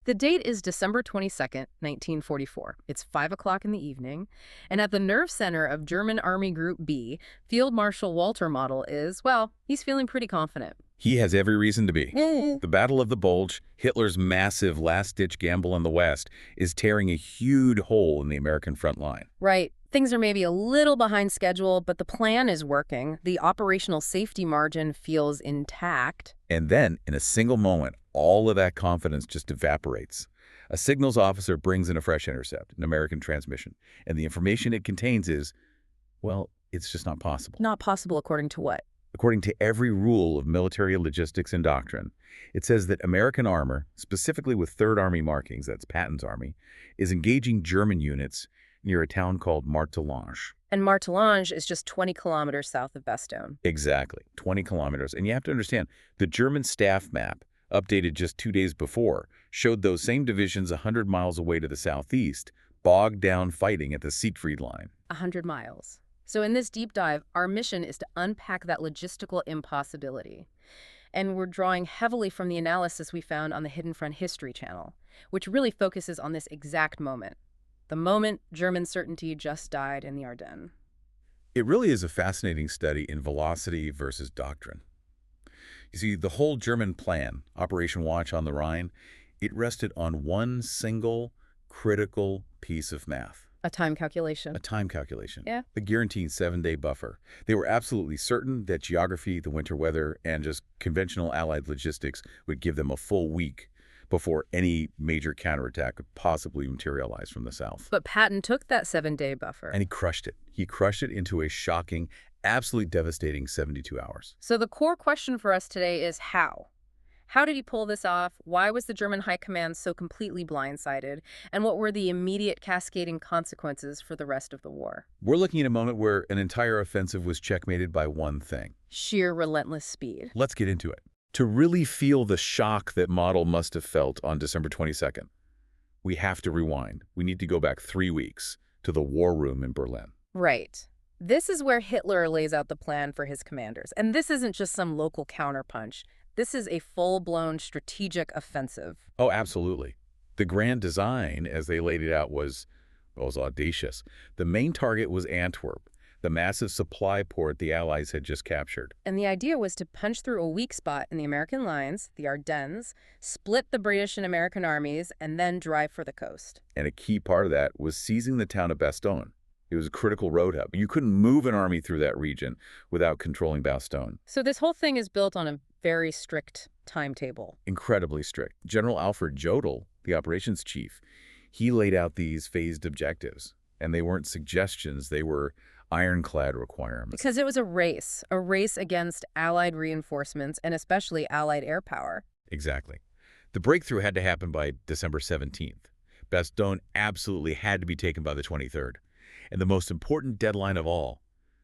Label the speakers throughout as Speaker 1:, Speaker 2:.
Speaker 1: The date is December 22nd, 1944. It's 5 o'clock in the evening, and at the nerve center of German Army Group B, Field Marshal Walter Model is, well, he's feeling pretty confident.
Speaker 2: He has every reason to be. The Battle of the Bulge, Hitler's massive last-ditch gamble in the West, is tearing a huge hole in the American front line.
Speaker 1: Right. Things are maybe a little behind schedule, but the plan is working. The operational safety margin feels intact.
Speaker 2: And then, in a single moment, all of that confidence just evaporates. A signals officer brings in a fresh intercept, an American transmission, and the information it contains is, well, it's just not possible.
Speaker 1: Not possible according to what?
Speaker 2: According to every rule of military logistics and doctrine, it says that American armor, specifically with Third Army markings, that's Patton's army, is engaging German units near a town called Martelange.
Speaker 1: And Martelange is just 20 kilometers south of Bastogne.
Speaker 2: Exactly, 20 kilometers. And you have to understand, the German staff map, updated just 2 days before, showed those same divisions 100 miles away to the southeast, bogged down fighting at the Siegfried Line.
Speaker 1: 100 miles. So in this deep dive, our mission is to unpack that logistical impossibility. And we're drawing heavily from the analysis we found on the Hidden Front History channel, which really focuses on this exact moment. The moment German certainty just died in the Ardennes.
Speaker 2: It really is a fascinating study in velocity versus doctrine. You see, the whole German plan, Operation Watch on the Rhine, it rested on one single critical piece of math.
Speaker 1: A time calculation.
Speaker 2: A time calculation.
Speaker 1: Yeah.
Speaker 2: The guaranteed 7-day buffer. They were absolutely certain that geography, the winter weather, and just conventional Allied logistics would give them a full week before any major counterattack could possibly materialize from the south.
Speaker 1: But Patton took that 7-day buffer.
Speaker 2: And he crushed it. He crushed it into a shocking, absolutely devastating 72 hours.
Speaker 1: So the core question for us today is how? How did he pull this off? Why was the German High Command so completely blindsided? And what were the immediate cascading consequences for the rest of the war?
Speaker 2: We're looking at a moment where an entire offensive was checkmated by one thing.
Speaker 1: Sheer relentless speed.
Speaker 2: Let's get into it. To really feel the shock that Model must have felt on December 22nd, we have to rewind. We need to go back 3 weeks to the war room in Berlin.
Speaker 1: Right. This is where Hitler lays out the plan for his commanders. And this isn't just some local counterpunch. This is a full-blown strategic offensive.
Speaker 2: Oh, absolutely. The grand design, as they laid it out, was audacious. The main target was Antwerp, the massive supply port the Allies had just captured.
Speaker 1: And the idea was to punch through a weak spot in the American lines, the Ardennes, split the British and American armies, and then drive for the coast.
Speaker 2: And a key part of that was seizing the town of Bastogne. It was a critical road hub. You couldn't move an army through that region without controlling Bastogne.
Speaker 1: So this whole thing is built on a very strict timetable.
Speaker 2: Incredibly strict. General Alfred Jodl, the operations chief, he laid out these phased objectives. And they weren't suggestions, they were ironclad requirements.
Speaker 1: Because it was a race against Allied reinforcements and especially Allied air power.
Speaker 2: Exactly. The breakthrough had to happen by December 17th. Bastogne absolutely had to be taken by the 23rd. And the most important deadline of all,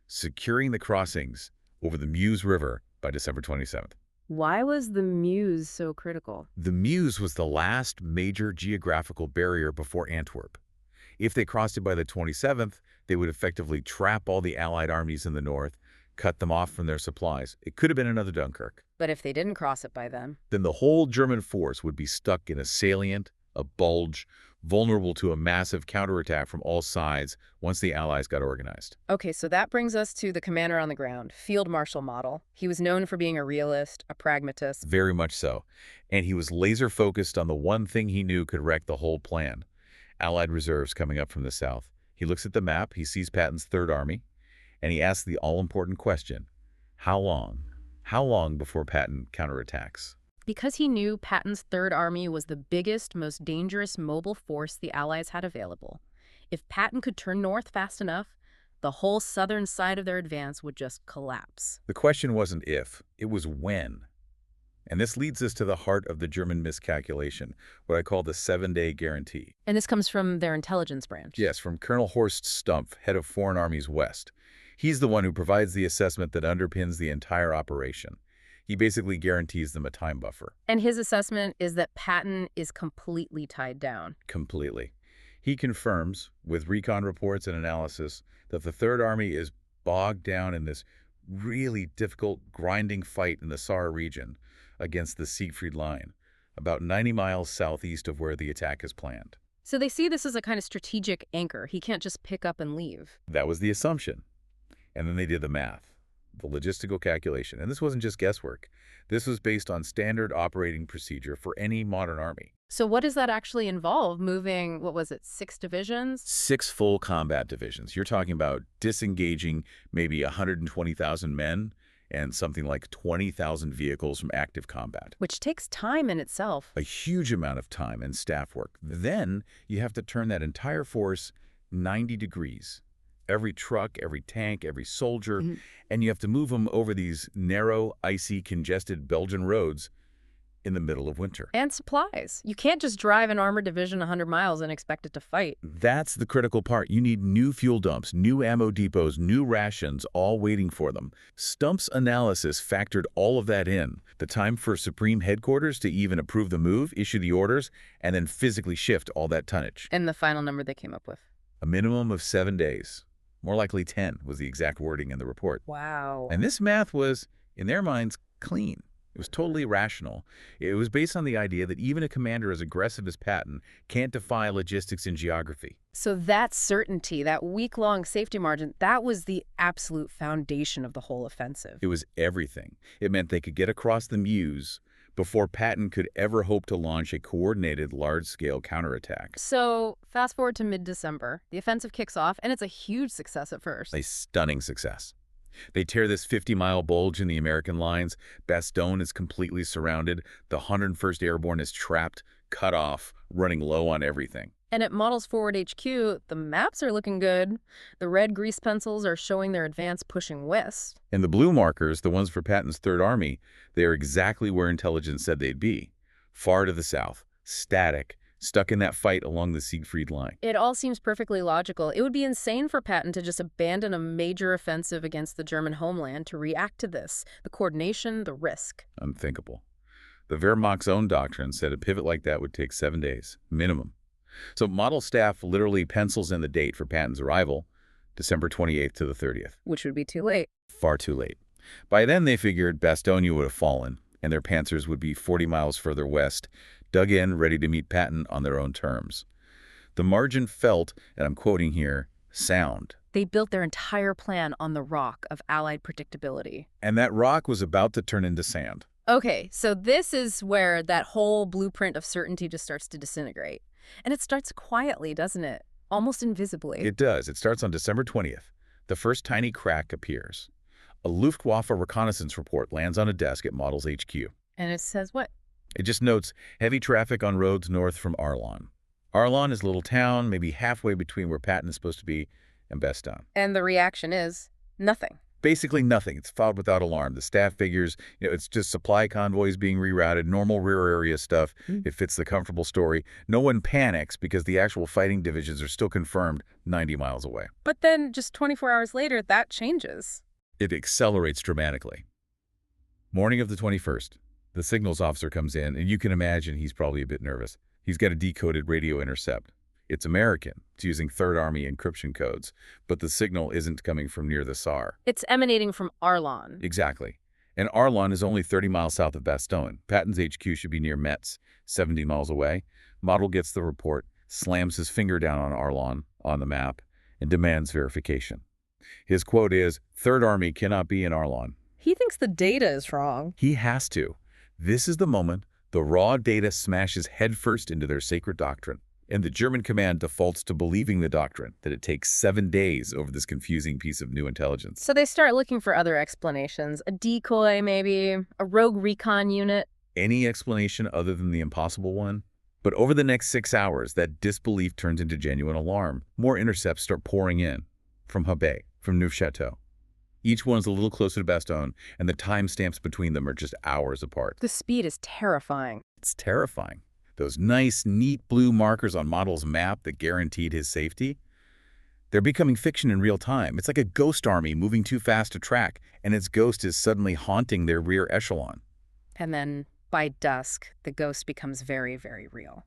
Speaker 2: securing the crossings over the Meuse River by December 27th.
Speaker 1: Why was the Meuse so critical?
Speaker 2: The Meuse was the last major geographical barrier before Antwerp. If they crossed it by the 27th, they would effectively trap all the Allied armies in the north, cut them off from their supplies. It could have been another Dunkirk.
Speaker 1: But if they didn't cross it by then
Speaker 2: the whole German force would be stuck in a salient, a bulge, vulnerable to a massive counterattack from all sides once the Allies got organized.
Speaker 1: Okay, so that brings us to the commander on the ground, Field Marshal Model. He was known for being a realist, a pragmatist.
Speaker 2: Very much so. And he was laser-focused on the one thing he knew could wreck the whole plan. Allied reserves coming up from the south. He looks at the map, he sees Patton's Third Army, and he asks the all-important question, how long? How long before Patton counterattacks?
Speaker 1: Because he knew Patton's Third Army was the biggest, most dangerous mobile force the Allies had available. If Patton could turn north fast enough, the whole southern side of their advance would just collapse.
Speaker 2: The question wasn't if, it was when. And this leads us to the heart of the German miscalculation, what I call the 7-day guarantee.
Speaker 1: And this comes from their intelligence branch.
Speaker 2: Yes, from Colonel Horst Stumpf, head of Foreign Armies West. He's the one who provides the assessment that underpins the entire operation. He basically guarantees them a time buffer.
Speaker 1: And his assessment is that Patton is completely tied down.
Speaker 2: Completely. He confirms, with recon reports and analysis, that the Third Army is bogged down in this really difficult, grinding fight in the Saar region against the Siegfried Line. about 90 miles southeast of where the attack is planned.
Speaker 1: So they see this as a kind of strategic anchor. He can't just pick up and leave.
Speaker 2: That was the assumption. And then they did the math, the logistical calculation. And this wasn't just guesswork. This was based on standard operating procedure for any modern army.
Speaker 1: So what does that actually involve? Moving, what was it, 6 divisions?
Speaker 2: 6 full combat divisions. You're talking about disengaging maybe 120,000 men and something like 20,000 vehicles from active combat.
Speaker 1: Which takes time in itself.
Speaker 2: A huge amount of time and staff work. Then you have to turn that entire force 90 degrees. Every truck, every tank, every soldier, and you have to move them over these narrow, icy, congested Belgian roads in the middle of winter.
Speaker 1: And supplies. You can't just drive an armored division 100 miles and expect it to fight.
Speaker 2: That's the critical part. You need new fuel dumps, new ammo depots, new rations, all waiting for them. Stump's analysis factored all of that in. The time for Supreme Headquarters to even approve the move, issue the orders, and then physically shift all that tonnage.
Speaker 1: And the final number they came up with?
Speaker 2: A minimum of 7 days. More likely 10 was the exact wording in the report.
Speaker 1: Wow.
Speaker 2: And this math was, in their minds, clean. It was totally rational. It was based on the idea that even a commander as aggressive as Patton can't defy logistics and geography.
Speaker 1: So that certainty, that week-long safety margin, that was the absolute foundation of the whole offensive.
Speaker 2: It was everything. It meant they could get across the Meuse before Patton could ever hope to launch a coordinated, large-scale counterattack.
Speaker 1: So fast forward to mid-December. The offensive kicks off, and it's a huge success at first.
Speaker 2: A stunning success. They tear this 50-mile bulge in the American lines. Bastogne is completely surrounded. The 101st Airborne is trapped, cut off, running low on everything.
Speaker 1: And at Models Forward HQ, the maps are looking good. The red grease pencils are showing their advance pushing west.
Speaker 2: And the blue markers, the ones for Patton's Third Army, they are exactly where intelligence said they'd be. Far to the south, static, stuck in that fight along the Siegfried line.
Speaker 1: It all seems perfectly logical. It would be insane for Patton to just abandon a major offensive against the German homeland to react to this. The coordination, the risk.
Speaker 2: Unthinkable. The Wehrmacht's own doctrine said a pivot like that would take 7 days, minimum. So model staff literally pencils in the date for Patton's arrival, December 28th to the 30th.
Speaker 1: Which would be too late.
Speaker 2: Far too late. By then, they figured Bastogne would have fallen, and their panzers would be 40 miles further west, dug in, ready to meet Patton on their own terms. The margin felt, and I'm quoting here, sound.
Speaker 1: They built their entire plan on the rock of Allied predictability.
Speaker 2: And that rock was about to turn into sand.
Speaker 1: Okay, so this is where that whole blueprint of certainty just starts to disintegrate. And it starts quietly, doesn't it? Almost invisibly.
Speaker 2: It does. It starts on December 20th. The first tiny crack appears. A Luftwaffe reconnaissance report lands on a desk at Models HQ.
Speaker 1: And it says what?
Speaker 2: It just notes heavy traffic on roads north from Arlon. Arlon is a little town, maybe halfway between where Patton is supposed to be and Bastogne.
Speaker 1: And the reaction is nothing.
Speaker 2: Basically nothing. It's filed without alarm. The staff figures, it's just supply convoys being rerouted, normal rear area stuff. It fits the comfortable story. No one panics because the actual fighting divisions are still confirmed 90 miles away.
Speaker 1: But then just 24 hours later, that changes.
Speaker 2: It accelerates dramatically. Morning of the 21st, the signals officer comes in, and you can imagine he's probably a bit nervous. He's got a decoded radio intercept. It's American. It's using Third Army encryption codes, but the signal isn't coming from near the Saar.
Speaker 1: It's emanating from Arlon.
Speaker 2: Exactly. And Arlon is only 30 miles south of Bastogne. Patton's HQ should be near Metz, 70 miles away. Model gets the report, slams his finger down on Arlon on the map, and demands verification. His quote is, "Third Army cannot be in Arlon."
Speaker 1: He thinks the data is wrong.
Speaker 2: He has to. This is the moment the raw data smashes headfirst into their sacred doctrine. And the German command defaults to believing the doctrine, that it takes 7 days over this confusing piece of new intelligence.
Speaker 1: So they start looking for other explanations. A decoy, maybe. A rogue recon unit.
Speaker 2: Any explanation other than the impossible one? But over the next 6 hours, that disbelief turns into genuine alarm. More intercepts start pouring in. From Habay, from Neufchâteau. Each one's a little closer to Bastogne, and the timestamps between them are just hours apart.
Speaker 1: The speed is terrifying.
Speaker 2: It's terrifying. Those nice, neat blue markers on Model's map that guaranteed his safety, they're becoming fiction in real time. It's like a ghost army moving too fast to track, and its ghost is suddenly haunting their rear echelon.
Speaker 1: And then, by dusk, the ghost becomes very, very real.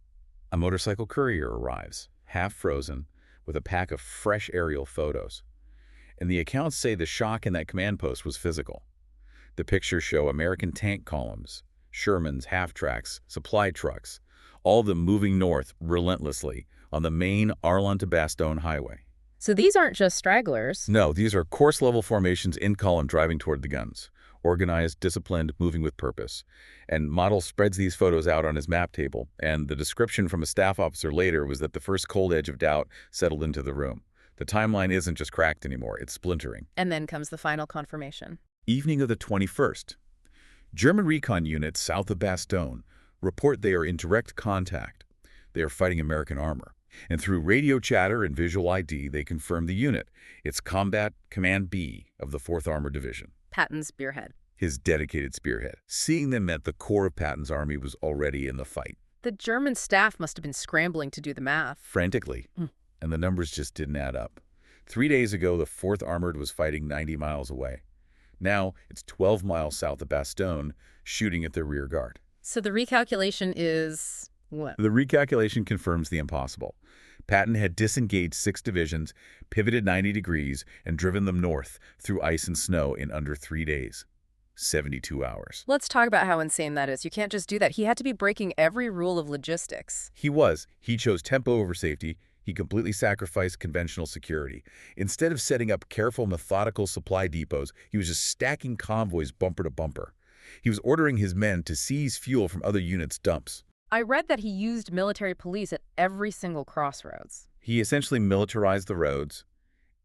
Speaker 2: A motorcycle courier arrives, half frozen, with a pack of fresh aerial photos. And the accounts say the shock in that command post was physical. The pictures show American tank columns, Shermans, half-tracks, supply trucks, all of them moving north relentlessly on the main Arlon to Bastogne highway.
Speaker 1: So these aren't just stragglers.
Speaker 2: No, these are course-level formations in column driving toward the guns. Organized, disciplined, moving with purpose. And Model spreads these photos out on his map table, and the description from a staff officer later was that the first cold edge of doubt settled into the room. The timeline isn't just cracked anymore, it's splintering.
Speaker 1: And then comes the final confirmation.
Speaker 2: Evening of the 21st. German recon units south of Bastogne report they are in direct contact. They are fighting American armor. And through radio chatter and visual ID, they confirm the unit. It's Combat Command B of the 4th Armored Division.
Speaker 1: Patton's spearhead.
Speaker 2: His dedicated spearhead. Seeing them meant the core of Patton's army was already in the fight.
Speaker 1: The German staff must have been scrambling to do the math.
Speaker 2: Frantically. And the numbers just didn't add up. 3 days ago, the 4th Armored was fighting 90 miles away. Now, it's 12 miles south of Bastogne, shooting at their rear guard.
Speaker 1: So the recalculation is what?
Speaker 2: The recalculation confirms the impossible. Patton had disengaged 6 divisions, pivoted 90 degrees, and driven them north through ice and snow in under 3 days. 72 hours.
Speaker 1: Let's talk about how insane that is. You can't just do that. He had to be breaking every rule of logistics.
Speaker 2: He was. He chose tempo over safety. He completely sacrificed conventional security. Instead of setting up careful, methodical supply depots, he was just stacking convoys bumper to bumper. He was ordering his men to seize fuel from other units' dumps.
Speaker 1: I read that he used military police at every single crossroads.
Speaker 2: He essentially militarized the roads.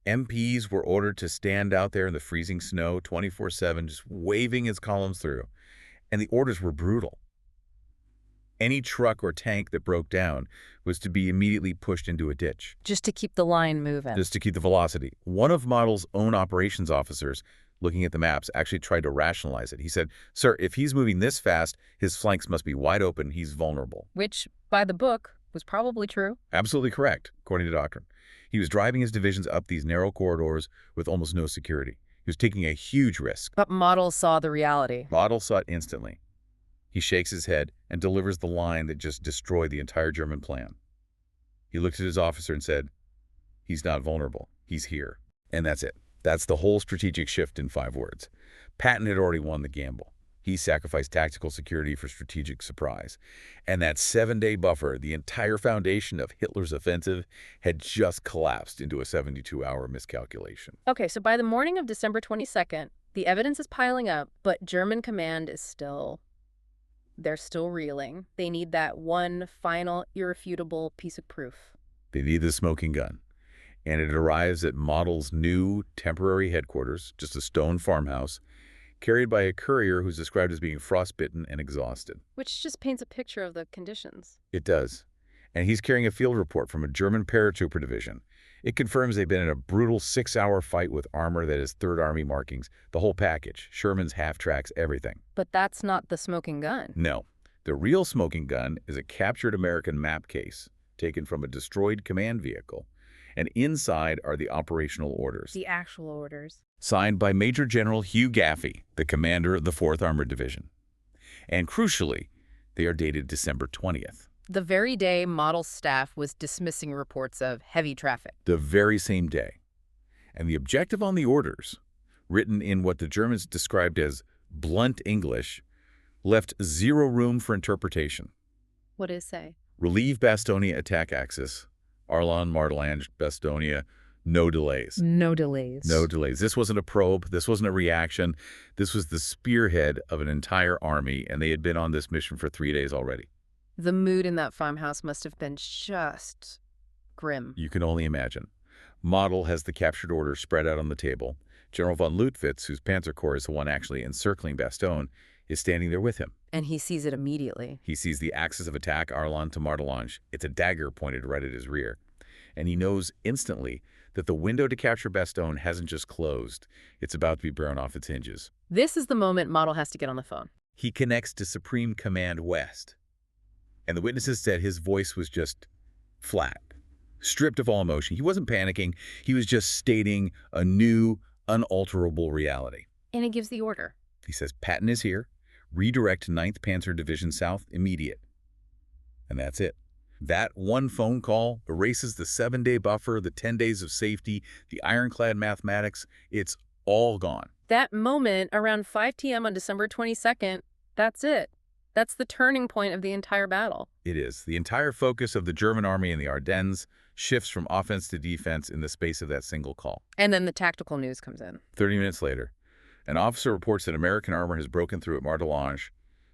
Speaker 2: MPs were ordered to stand out there in the freezing snow 24/7, just waving his columns through. And the orders were brutal. Any truck or tank that broke down was to be immediately pushed into a ditch.
Speaker 1: Just to keep the line moving.
Speaker 2: Just to keep the velocity. One of Model's own operations officers, looking at the maps, actually tried to rationalize it. He said, "Sir, if he's moving this fast, his flanks must be wide open. He's vulnerable."
Speaker 1: Which, by the book, was probably true.
Speaker 2: Absolutely correct, according to doctrine. He was driving his divisions up these narrow corridors with almost no security. He was taking a huge risk.
Speaker 1: But Model saw the reality.
Speaker 2: Model saw it instantly. He shakes his head and delivers the line that just destroyed the entire German plan. He looked at his officer and said, "He's not vulnerable. He's here." And that's it. That's the whole strategic shift in 5 words. Patton had already won the gamble. He sacrificed tactical security for strategic surprise. And that 7-day buffer, the entire foundation of Hitler's offensive, had just collapsed into a 72-hour miscalculation.
Speaker 1: Okay, so by the morning of December 22nd, the evidence is piling up, but German command is they're still reeling. They need that one final, irrefutable piece of proof.
Speaker 2: They need the smoking gun. And it arrives at Model's new temporary headquarters, just a stone farmhouse, carried by a courier who's described as being frostbitten and exhausted.
Speaker 1: Which just paints a picture of the conditions.
Speaker 2: It does. And he's carrying a field report from a German paratrooper division. It confirms they've been in a brutal 6-hour fight with armor that has 3rd Army markings, the whole package, Sherman's, half-tracks, everything.
Speaker 1: But that's not the smoking gun.
Speaker 2: No. The real smoking gun is a captured American map case taken from a destroyed command vehicle. And inside are the operational orders.
Speaker 1: The actual orders.
Speaker 2: Signed by Major General Hugh Gaffey, the commander of the 4th Armored Division. And crucially, they are dated December 20th.
Speaker 1: The very day Model's staff was dismissing reports of heavy traffic.
Speaker 2: The very same day. And the objective on the orders, written in what the Germans described as blunt English, left 0 room for interpretation.
Speaker 1: What did it say?
Speaker 2: Relieve Bastogne attack axis. Arlon, Martelange, Bastogne, no delays.
Speaker 1: No delays.
Speaker 2: No delays. This wasn't a probe. This wasn't a reaction. This was the spearhead of an entire army, and they had been on this mission for 3 days already.
Speaker 1: The mood in that farmhouse must have been just grim.
Speaker 2: You can only imagine. Model has the captured orders spread out on the table. General von Lutwitz, whose Panzer Corps is the one actually encircling Bastogne, is standing there with him.
Speaker 1: And he sees it immediately.
Speaker 2: He sees the axis of attack, Arlon to Martelange. It's a dagger pointed right at his rear. And he knows instantly that the window to capture Bastogne hasn't just closed. It's about to be blown off its hinges.
Speaker 1: This is the moment Model has to get on the phone.
Speaker 2: He connects to Supreme Command West. And the witnesses said his voice was just flat, stripped of all emotion. He wasn't panicking. He was just stating a new, unalterable reality.
Speaker 1: And he gives the order.
Speaker 2: He says, Patton is here. Redirect 9th Panzer Division South, immediate. And that's it. That one phone call erases the 7-day buffer, the 10 days of safety, the ironclad mathematics. It's all gone.
Speaker 1: That moment, around 5 p.m. on December 22nd, that's it. That's the turning point of the entire battle.
Speaker 2: It is. The entire focus of the German army in the Ardennes shifts from offense to defense in the space of that single call.
Speaker 1: And then the tactical news comes in.
Speaker 2: 30 minutes later, an officer reports that American armor has broken through at Martelange.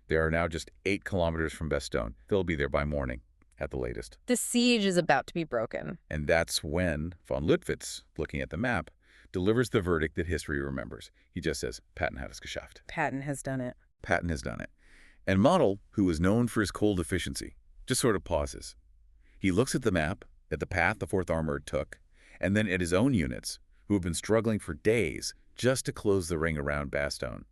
Speaker 2: They are now just 8 kilometers from Bastogne. They'll be there by morning, at the latest.
Speaker 1: The siege is about to be broken.
Speaker 2: And that's when von Lüttwitz, looking at the map, delivers the verdict that history remembers. He just says, Patton hat es geschafft.
Speaker 1: Patton has done it.
Speaker 2: Patton has done it. And Model, who was known for his cold efficiency, just sort of pauses. He looks at the map, at the path the 4th Armored took, and then at his own units, who have been struggling for days just to close the ring around Bastogne.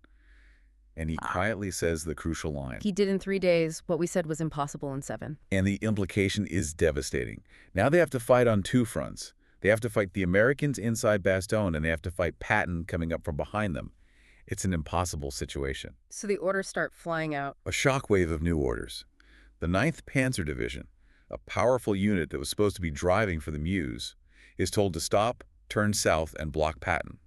Speaker 2: And he quietly says the crucial line.
Speaker 1: He did in 3 days what we said was impossible in 7.
Speaker 2: And the implication is devastating. Now they have to fight on 2 fronts. They have to fight the Americans inside Bastogne, and they have to fight Patton coming up from behind them. It's an impossible situation.
Speaker 1: So the orders start flying out.
Speaker 2: A shockwave of new orders. The 9th Panzer Division, a powerful unit that was supposed to be driving for the Meuse, is told to stop, turn south, and block Patton.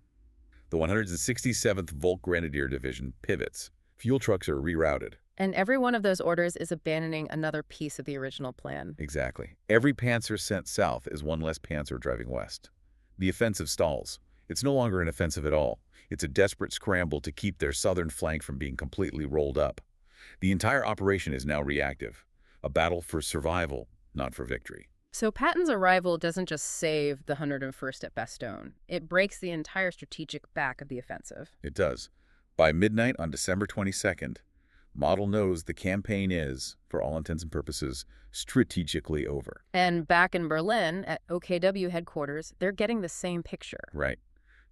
Speaker 2: The 167th Volk Grenadier Division pivots. Fuel trucks are rerouted.
Speaker 1: And every one of those orders is abandoning another piece of the original plan.
Speaker 2: Exactly. Every panzer sent south is one less panzer driving west. The offensive stalls. It's no longer an offensive at all. It's a desperate scramble to keep their southern flank from being completely rolled up. The entire operation is now reactive. A battle for survival, not for victory.
Speaker 1: So Patton's arrival doesn't just save the 101st at Bastogne. It breaks the entire strategic back of the offensive.
Speaker 2: It does. By midnight on December 22nd, Model knows the campaign is, for all intents and purposes, strategically over.
Speaker 1: And back in Berlin, at OKW headquarters, they're getting the same picture.
Speaker 2: Right.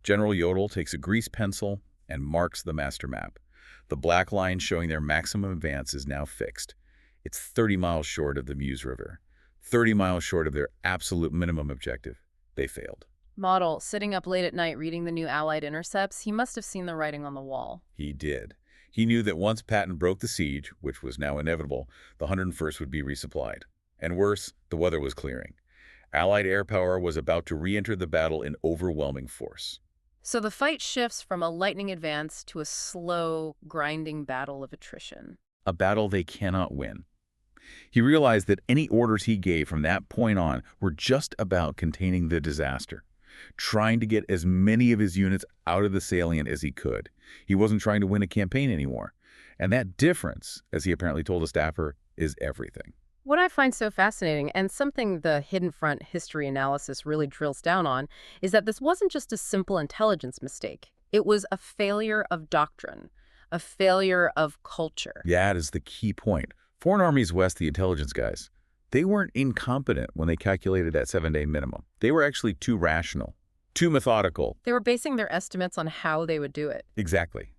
Speaker 2: General Jodl takes a grease pencil and marks the master map. The black line showing their maximum advance is now fixed. It's 30 miles short of the Meuse River, 30 miles short of their absolute minimum objective. They failed.
Speaker 1: Model, sitting up late at night reading the new Allied intercepts, he must have seen the writing on the wall.
Speaker 2: He did. He knew that once Patton broke the siege, which was now inevitable, the 101st would be resupplied. And worse, the weather was clearing. Allied air power was about to re-enter the battle in overwhelming force.
Speaker 1: So the fight shifts from a lightning advance to a slow, grinding battle of attrition.
Speaker 2: A battle they cannot win. He realized that any orders he gave from that point on were just about containing the disaster, trying to get as many of his units out of the salient as he could. He wasn't trying to win a campaign anymore. And that difference, as he apparently told a staffer, is everything.
Speaker 1: What I find so fascinating, and something the Hidden Front history analysis really drills down on, is that this wasn't just a simple intelligence mistake. It was a failure of doctrine, a failure of culture.
Speaker 2: That is the key point. Foreign armies west, the intelligence guys, they weren't incompetent when they calculated that 7-day minimum. They were actually too rational, too methodical.
Speaker 1: They were basing their estimates on how they would do it.
Speaker 2: Exactly.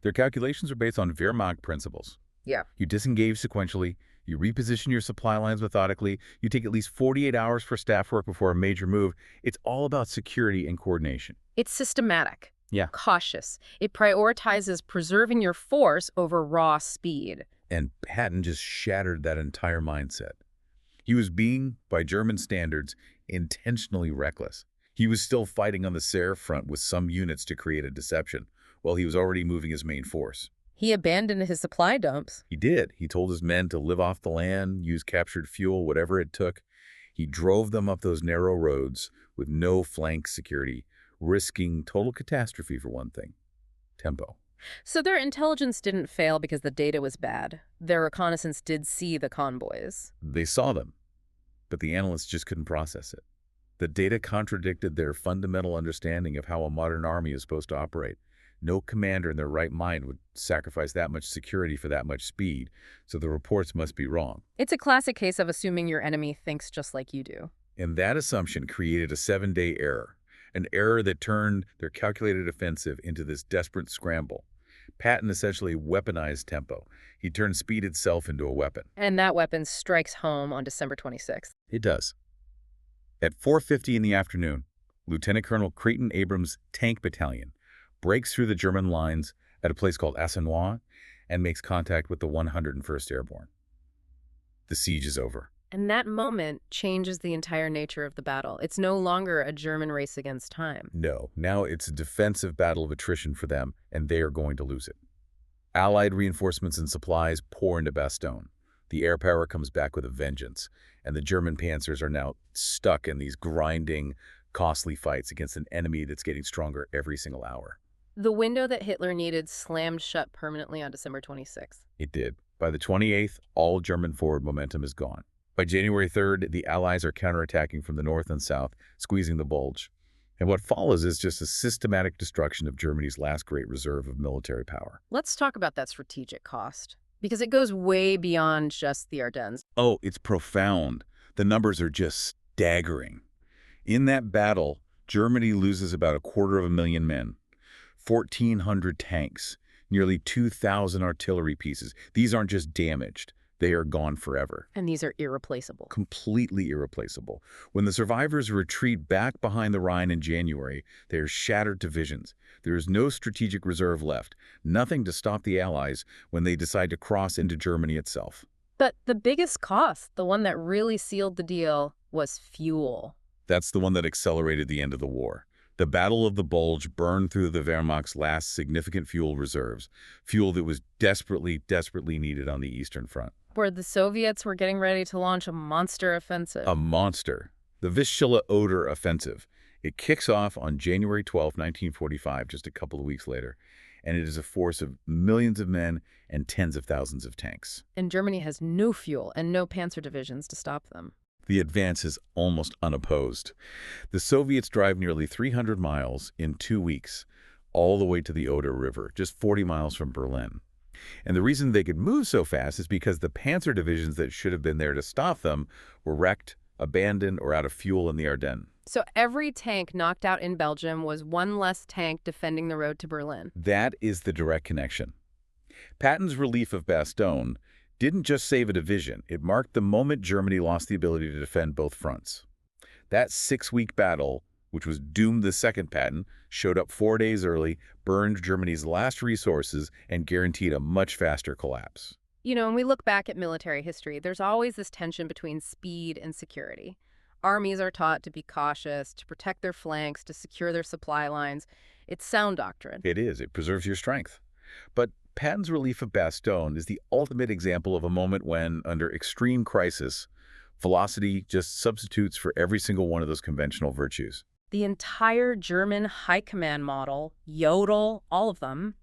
Speaker 2: Their calculations are based on Wehrmacht principles.
Speaker 1: Yeah.
Speaker 2: You disengage sequentially, you reposition your supply lines methodically, you take at least 48 hours for staff work before a major move. It's all about security and coordination.
Speaker 1: It's systematic.
Speaker 2: Yeah.
Speaker 1: Cautious. It prioritizes preserving your force over raw speed.
Speaker 2: And Patton just shattered that entire mindset. He was being, by German standards, intentionally reckless. He was still fighting on the Saar front with some units to create a deception, while he was already moving his main force.
Speaker 1: He abandoned his supply dumps.
Speaker 2: He did. He told his men to live off the land, use captured fuel, whatever it took. He drove them up those narrow roads with no flank security, risking total catastrophe for one thing: tempo.
Speaker 1: So their intelligence didn't fail because the data was bad. Their reconnaissance did see the convoys.
Speaker 2: They saw them, but the analysts just couldn't process it. The data contradicted their fundamental understanding of how a modern army is supposed to operate. No commander in their right mind would sacrifice that much security for that much speed, so the reports must be wrong.
Speaker 1: It's a classic case of assuming your enemy thinks just like you do.
Speaker 2: And that assumption created a 7-day error, an error that turned their calculated offensive into this desperate scramble. Patton essentially weaponized tempo. He turned speed itself into a weapon.
Speaker 1: And that weapon strikes home on December 26th.
Speaker 2: It does. At 4:50 in the afternoon, Lieutenant Colonel Creighton Abrams' tank battalion breaks through the German lines at a place called Assenois and makes contact with the 101st Airborne. The siege is over.
Speaker 1: And that moment changes the entire nature of the battle. It's no longer a German race against time.
Speaker 2: No, now it's a defensive battle of attrition for them, and they are going to lose it. Allied reinforcements and supplies pour into Bastogne. The air power comes back with a vengeance, and the German panzers are now stuck in these grinding, costly fights against an enemy that's getting stronger every single hour.
Speaker 1: The window that Hitler needed slammed shut permanently on December 26th.
Speaker 2: It did. By the 28th, all German forward momentum is gone. By January 3rd, the Allies are counterattacking from the north and south, squeezing the Bulge. And what follows is just a systematic destruction of Germany's last great reserve of military power.
Speaker 1: Let's talk about that strategic cost, because it goes way beyond just the Ardennes.
Speaker 2: Oh, it's profound. The numbers are just staggering. In that battle, Germany loses about 250,000 men, 1,400 tanks, nearly 2,000 artillery pieces. These aren't just damaged. They are gone forever.
Speaker 1: And these are irreplaceable.
Speaker 2: Completely irreplaceable. When the survivors retreat back behind the Rhine in January, they are shattered to visions. There is no strategic reserve left, nothing to stop the Allies when they decide to cross into Germany itself.
Speaker 1: But the biggest cost, the one that really sealed the deal, was fuel.
Speaker 2: That's the one that accelerated the end of the war. The Battle of the Bulge burned through the Wehrmacht's last significant fuel reserves, fuel that was desperately needed on the Eastern Front.
Speaker 1: Where the Soviets were getting ready to launch a monster offensive.
Speaker 2: A monster. The Vistula-Oder offensive. It kicks off on January 12, 1945, just a couple of weeks later, and it is a force of millions of men and tens of thousands of tanks.
Speaker 1: And Germany has no fuel and no panzer divisions to stop them.
Speaker 2: The advance is almost unopposed. The Soviets drive nearly 300 miles in 2 weeks, all the way to the Oder River, just 40 miles from Berlin. And the reason they could move so fast is because the panzer divisions that should have been there to stop them were wrecked, abandoned, or out of fuel in the Ardennes.
Speaker 1: So every tank knocked out in Belgium was one less tank defending the road to Berlin.
Speaker 2: That is the direct connection. Patton's relief of Bastogne didn't just save a division. It marked the moment Germany lost the ability to defend both fronts. That 6-week battle, which was doomed the second Patton, showed up 4 days early, burned Germany's last resources, and guaranteed a much faster collapse.
Speaker 1: You know, when we look back at military history, there's always this tension between speed and security. Armies are taught to be cautious, to protect their flanks, to secure their supply lines. It's sound doctrine.
Speaker 2: It is. It preserves your strength. But Patton's relief of Bastogne is the ultimate example of a moment when, under extreme crisis, velocity just substitutes for every single one of those conventional virtues.
Speaker 1: The entire German high command model, Jodl, all of them,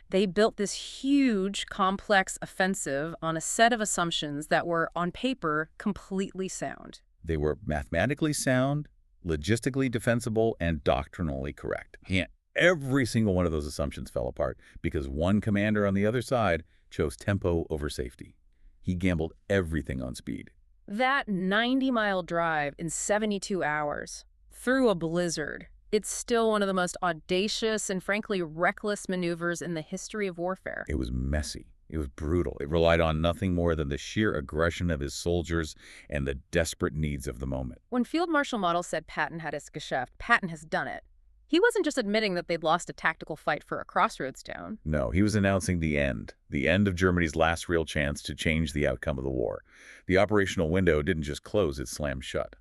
Speaker 1: they built this huge, complex offensive on a set of assumptions that were, on paper, completely sound.
Speaker 2: They were mathematically sound, logistically defensible, and doctrinally correct. And every single one of those assumptions fell apart because one commander on the other side chose tempo over safety. He gambled everything on speed.
Speaker 1: That 90-mile drive in 72 hours through a blizzard, it's still one of the most audacious and frankly reckless maneuvers in the history of warfare.
Speaker 2: It was messy. It was brutal. It relied on nothing more than the sheer aggression of his soldiers and the desperate needs of the moment.
Speaker 1: When Field Marshal Model said Patton had his Geschäft, Patton has done it. He wasn't just admitting that they'd lost a tactical fight for a crossroads town.
Speaker 2: No, he was announcing the end of Germany's last real chance to change the outcome of the war. The operational window didn't just close, it slammed shut.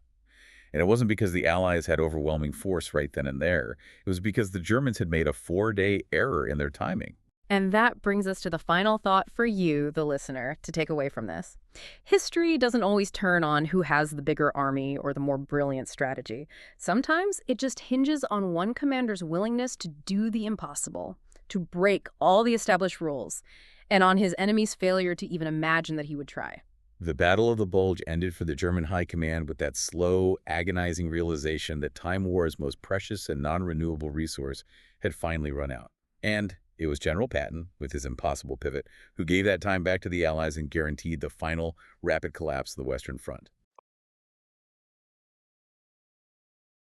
Speaker 2: And it wasn't because the Allies had overwhelming force right then and there. It was because the Germans had made a 4-day error in their timing.
Speaker 1: And that brings us to the final thought for you, the listener, to take away from this. History doesn't always turn on who has the bigger army or the more brilliant strategy. Sometimes it just hinges on one commander's willingness to do the impossible, to break all the established rules, and on his enemy's failure to even imagine that he would try.
Speaker 2: The Battle of the Bulge ended for the German high command with that slow, agonizing realization that Time War's most precious and non-renewable resource had finally run out. And it was General Patton, with his impossible pivot, who gave that time back to the Allies and guaranteed the final, rapid collapse of the Western Front.